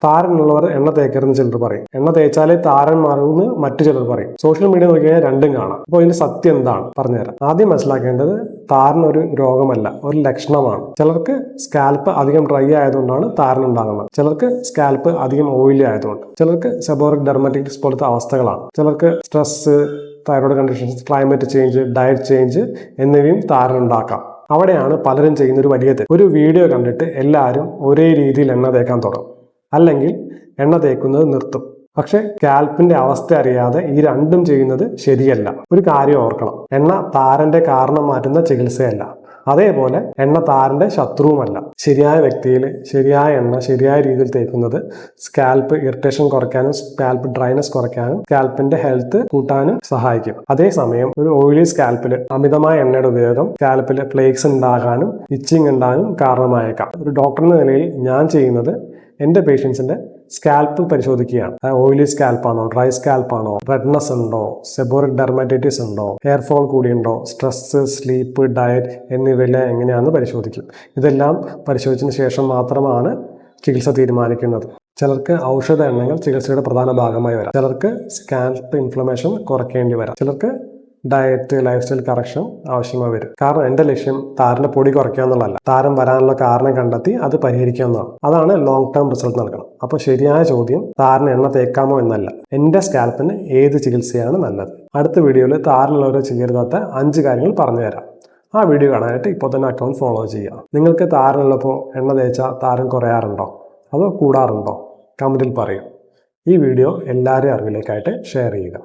താരനുള്ളവർ എണ്ണ തേക്കരുതെന്ന് ചിലർ പറയും. എണ്ണ തേച്ചാലേ താരൻ മാറുമെന്ന് മറ്റു ചിലർ പറയും. സോഷ്യൽ മീഡിയ നോക്കിയാൽ രണ്ടും കാണാം. അപ്പോൾ ഇതിന്റെ സത്യം എന്താണ് പറഞ്ഞുതരാം. ആദ്യം മനസ്സിലാക്കേണ്ടത് താരൻ ഒരു രോഗമല്ല, ഒരു ലക്ഷണമാണ്. ചിലർക്ക് സ്കാൽപ്പ് അധികം ഡ്രൈ ആയതുകൊണ്ടാണ് താരൻ ഉണ്ടാകുന്നത്. ചിലർക്ക് സ്കാൽപ്പ് അധികം ഓയിലി ആയതുകൊണ്ട്. ചിലർക്ക് സെബോറിക് ഡെർമറ്റൈറ്റിസ് പോലത്തെ അവസ്ഥകളാണ്. ചിലർക്ക് stress, thyroid conditions, climate change, diet change എന്നിവയും താരൻ ഉണ്ടാക്കാം. അവിടെയാണ് പലരും ചെയ്യുന്ന ഒരു വലിയ തെറ്റ്. ഒരു വീഡിയോ കണ്ടിട്ട് എല്ലാവരും ഒരേ രീതിയിൽ എണ്ണ തേക്കാൻ തുടങ്ങും, അല്ലെങ്കിൽ എണ്ണ തേക്കുന്നത് നിർത്തും. പക്ഷെ സ്കാൽപ്പിന്റെ അവസ്ഥ അറിയാതെ ഈ രണ്ടും ചെയ്യുന്നത് ശരിയല്ല. ഒരു കാര്യം ഓർക്കണം, എണ്ണ താരന്റെ കാരണം മാറ്റുന്ന ചികിത്സയല്ല. അതേപോലെ എണ്ണ താരന്റെ ശത്രുവുമല്ല. ശരിയായ വ്യക്തിയിൽ ശരിയായ എണ്ണ ശരിയായ രീതിയിൽ തേക്കുന്നത് സ്കാൽപ്പ് ഇറിറ്റേഷൻ കുറയ്ക്കാനും സ്കാൽപ്പ് ഡ്രൈനെസ് കുറയ്ക്കാനും സ്കാൽപ്പിന്റെ ഹെൽത്ത് കൂട്ടാനും സഹായിക്കും. അതേസമയം ഒരു ഓയിലി സ്കാൽപ്പിൽ അമിതമായ എണ്ണയുടെ ഉപയോഗം സ്കാൽപ്പിൽ ഫ്ലേക്സ് ഉണ്ടാകാനും ഇച്ചിങ് ഉണ്ടാകാനും കാരണമായേക്കാം. ഒരു ഡോക്ടർ എന്ന നിലയിൽ ഞാൻ ചെയ്യുന്നത് എൻ്റെ പേഷ്യൻസിന്റെ സ്കാൽപ്പ് പരിശോധിക്കുകയാണ്. ഓയിലി സ്കാൽപ്പാണോ, ഡ്രൈ സ്കാൽപ്പാണോ, റെഡ്നെസ് ഉണ്ടോ, സെബോറിക് ഡെർമറ്റൈറ്റിസ് ഉണ്ടോ, ഹെയർ ഫോൾ കൂടിയുണ്ടോ, സ്ട്രെസ്, സ്ലീപ്പ്, ഡയറ്റ് എന്നിവയെല്ലാം എങ്ങനെയാണെന്ന് പരിശോധിക്കും. ഇതെല്ലാം പരിശോധിച്ചതിന് ശേഷം മാത്രമാണ് ചികിത്സ തീരുമാനിക്കുന്നത്. ചിലർക്ക് ഔഷധ എണ്ണകൾ ചികിത്സയുടെ പ്രധാന ഭാഗമായി വരാം. ചിലർക്ക് സ്കാൽപ്പ് ഇൻഫ്ലമേഷൻ കുറയ്ക്കേണ്ടി വരാം. ചിലർക്ക് ഡയറ്റ്, ലൈഫ് സ്റ്റൈൽ കറക്ഷൻ ആവശ്യമായി വരും. കാരണം എൻ്റെ ലക്ഷ്യം താരന്റെ പൊടി കുറയ്ക്കുക എന്നുള്ളതല്ല, താരം വരാനുള്ള കാരണം കണ്ടെത്തി അത് പരിഹരിക്കുക എന്നതാണ്. അതാണ് ലോങ് ടേം റിസൾട്ട് നൽകണം. അപ്പോൾ ശരിയായ ചോദ്യം താരന് എണ്ണ തേക്കാമോ എന്നല്ല, എൻ്റെ സ്കാൽപ്പിന് ഏത് ചികിത്സയാണ് നല്ലത്. അടുത്ത വീഡിയോയിൽ താരനുള്ളവരെ ചെയ്യരുതാത്ത 5 കാര്യങ്ങൾ പറഞ്ഞു തരാം. ആ വീഡിയോ കാണാനായിട്ട് ഇപ്പോൾ തന്നെ അക്കൗണ്ട് ഫോളോ ചെയ്യുക. നിങ്ങൾക്ക് താരനുള്ളപ്പോൾ എണ്ണ തേച്ചാൽ താരൻ കുറയാറുണ്ടോ അതോ കൂടാറുണ്ടോ? കമന്റിൽ പറയൂ. ഈ വീഡിയോ എല്ലാവരുടെയും അറിവിലേക്കായിട്ട് ഷെയർ ചെയ്യുക.